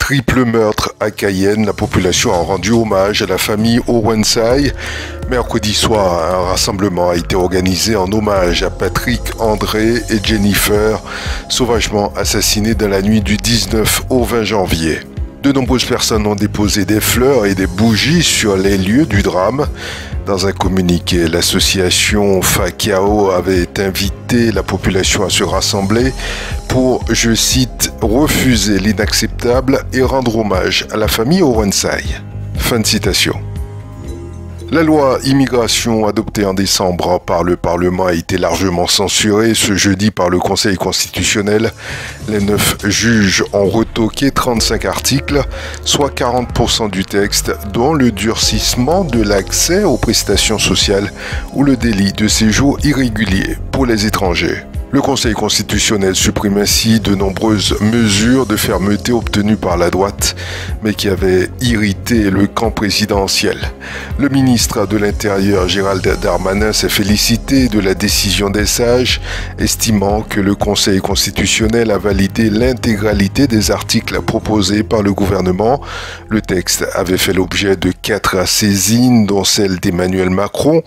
Triple meurtre à Cayenne, la population a rendu hommage à la famille Owensai. Mercredi soir, un rassemblement a été organisé en hommage à Patrick, André et Jennifer, sauvagement assassinés dans la nuit du 19 au 20 janvier. De nombreuses personnes ont déposé des fleurs et des bougies sur les lieux du drame. Dans un communiqué, l'association Fakiao avait invité la population à se rassembler pour, je cite, « refuser l'inacceptable et rendre hommage à la famille Owensai ». Fin de citation. La loi immigration adoptée en décembre par le Parlement a été largement censurée ce jeudi par le Conseil constitutionnel. Les 9 juges ont retoqué 35 articles, soit 40% du texte, dont le durcissement de l'accès aux prestations sociales ou le délit de séjour irrégulier pour les étrangers. Le Conseil constitutionnel supprime ainsi de nombreuses mesures de fermeté obtenues par la droite, mais qui avaient irrité le camp présidentiel. Le ministre de l'Intérieur, Gérald Darmanin, s'est félicité de la décision des sages, estimant que le Conseil constitutionnel a validé l'intégralité des articles proposés par le gouvernement. Le texte avait fait l'objet de 4 saisines, dont celle d'Emmanuel Macron.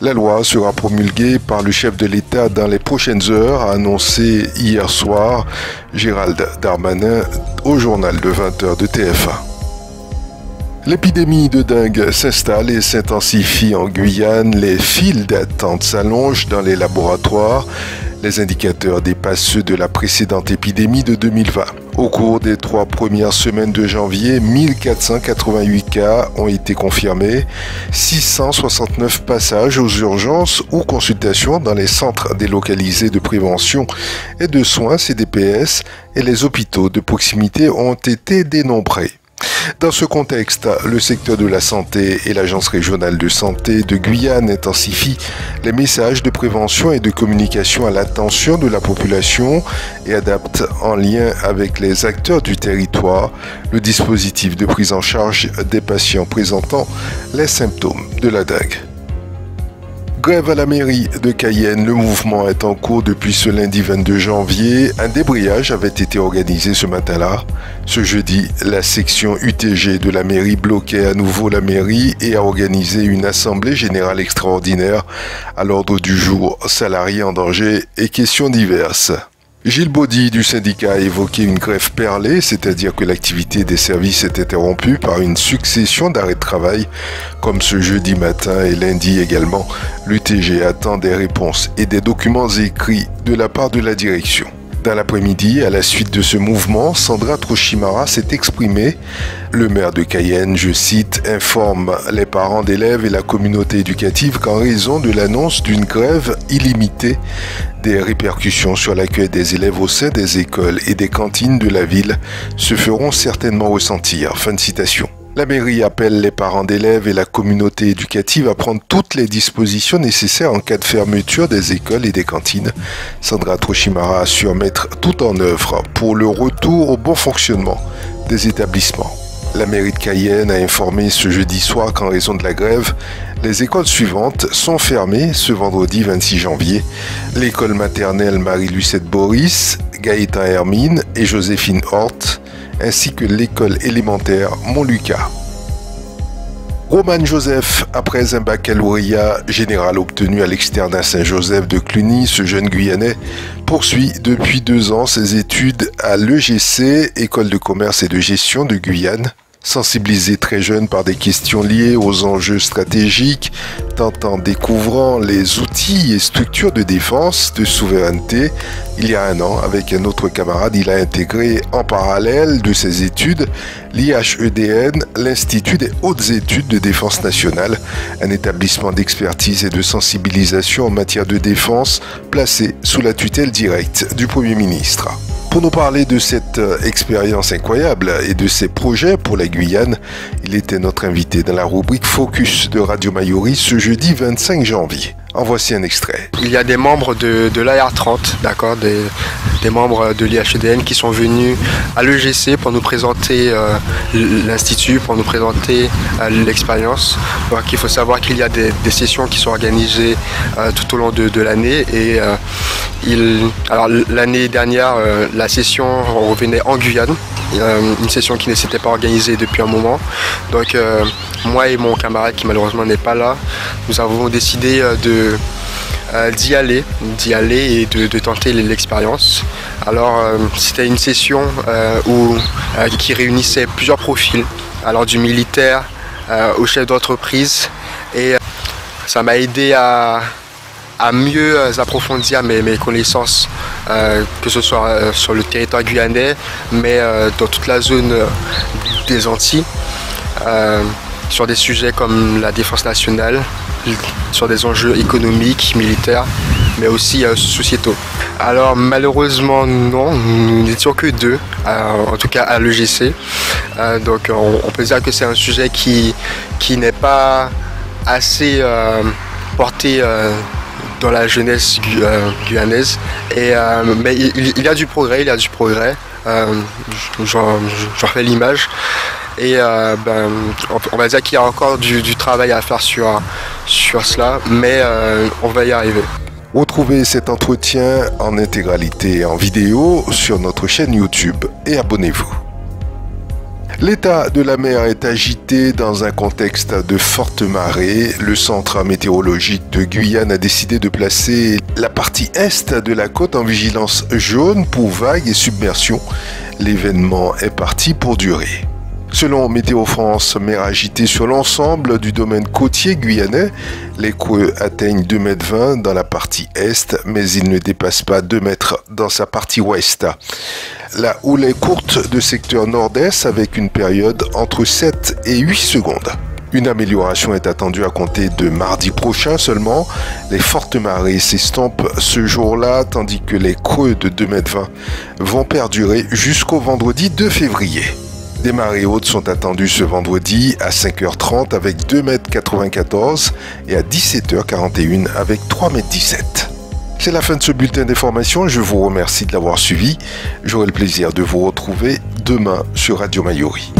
La loi sera promulguée par le chef de l'État dans les prochaines heures, a annoncé hier soir Gérald Darmanin au journal de 20h de TF1. L'épidémie de dengue s'installe et s'intensifie en Guyane. Les files d'attente s'allongent dans les laboratoires. Les indicateurs dépassent ceux de la précédente épidémie de 2020. Au cours des 3 premières semaines de janvier, 1488 cas ont été confirmés, 669 passages aux urgences ou consultations dans les centres délocalisés de prévention et de soins CDPS et les hôpitaux de proximité ont été dénombrés. Dans ce contexte, le secteur de la santé et l'Agence régionale de santé de Guyane intensifient les messages de prévention et de communication à l'attention de la population et adaptent en lien avec les acteurs du territoire le dispositif de prise en charge des patients présentant les symptômes de la dengue. Grève à la mairie de Cayenne, le mouvement est en cours depuis ce lundi 22 janvier. Un débrayage avait été organisé ce matin-là. Ce jeudi, la section UTG de la mairie bloquait à nouveau la mairie et a organisé une assemblée générale extraordinaire à l'ordre du jour salariés en danger et questions diverses. Gilles Baudy du syndicat a évoqué une grève perlée, c'est-à-dire que l'activité des services est interrompue par une succession d'arrêts de travail, comme ce jeudi matin et lundi également. L'UTG attend des réponses et des documents écrits de la part de la direction. Dans l'après-midi, à la suite de ce mouvement, Sandra Trochimara s'est exprimée. Le maire de Cayenne, je cite, informe les parents d'élèves et la communauté éducative qu'en raison de l'annonce d'une grève illimitée, des répercussions sur l'accueil des élèves au sein des écoles et des cantines de la ville se feront certainement ressentir. Fin de citation. La mairie appelle les parents d'élèves et la communauté éducative à prendre toutes les dispositions nécessaires en cas de fermeture des écoles et des cantines. Sandra Trochimara assure mettre tout en œuvre pour le retour au bon fonctionnement des établissements. La mairie de Cayenne a informé ce jeudi soir qu'en raison de la grève, les écoles suivantes sont fermées ce vendredi 26 janvier. L'école maternelle Marie-Lucette Boris, Gaëtan Hermine et Joséphine Hort, ainsi que l'école élémentaire Montlucas. Roman Joseph, après un baccalauréat général obtenu à l'externat Saint-Joseph de Cluny, ce jeune Guyanais poursuit depuis 2 ans ses études à l'EGC, École de commerce et de gestion de Guyane. Sensibilisé très jeune par des questions liées aux enjeux stratégiques, tant en découvrant les outils et structures de défense, de souveraineté, il y a 1 an, avec un autre camarade, il a intégré en parallèle de ses études l'IHEDN, l'Institut des hautes études de défense nationale, un établissement d'expertise et de sensibilisation en matière de défense placé sous la tutelle directe du Premier ministre. Pour nous parler de cette expérience incroyable et de ses projets pour la Guyane, il était notre invité dans la rubrique Focus de Radio Mayori ce jeudi 25 janvier. En voici un extrait. Il y a des membres de l'AR30, d'accord, des membres de l'IHEDN qui sont venus à l'EGC pour nous présenter l'Institut, pour nous présenter l'expérience. Donc, il faut savoir qu'il y a des sessions qui sont organisées tout au long de l'année. Et alors l'année dernière, la session, on revenait en Guyane. une session qui ne s'était pas organisée depuis un moment. Donc moi et mon camarade qui malheureusement n'est pas là, nous avons décidé d'y aller et de tenter l'expérience. Alors c'était une session qui réunissait plusieurs profils, alors du militaire au chef d'entreprise, et ça m'a aidé à mieux approfondir mes connaissances, que ce soit sur le territoire guyanais, mais dans toute la zone des Antilles, sur des sujets comme la défense nationale, sur des enjeux économiques, militaires, mais aussi sociétaux. Alors malheureusement non, nous n'étions que deux, en tout cas à l'EGC. Donc on peut dire que c'est un sujet qui n'est pas assez porté dans la jeunesse guyanaise, mais il y a du progrès, j'en fais l'image, et on va dire qu'il y a encore du travail à faire sur cela, mais on va y arriver. Retrouvez cet entretien en intégralité en vidéo sur notre chaîne YouTube et abonnez-vous. L'état de la mer est agité dans un contexte de forte marée. Le centre météorologique de Guyane a décidé de placer la partie est de la côte en vigilance jaune pour vagues et submersion. L'événement est parti pour durer. Selon Météo France, mer agitée sur l'ensemble du domaine côtier guyanais. Les creux atteignent 2,20 m dans la partie est, mais ils ne dépassent pas 2 mètres dans sa partie ouest. La houle est courte de secteur nord-est avec une période entre 7 et 8 secondes. Une amélioration est attendue à compter de mardi prochain seulement. Les fortes marées s'estompent ce jour-là, tandis que les creux de 2,20 m vont perdurer jusqu'au vendredi 2 février. Des marées hautes sont attendues ce vendredi à 5h30 avec 2,94 m et à 17h41 avec 3,17 m. C'est la fin de ce bulletin d'information. Je vous remercie de l'avoir suivi. J'aurai le plaisir de vous retrouver demain sur Radio Mayuri.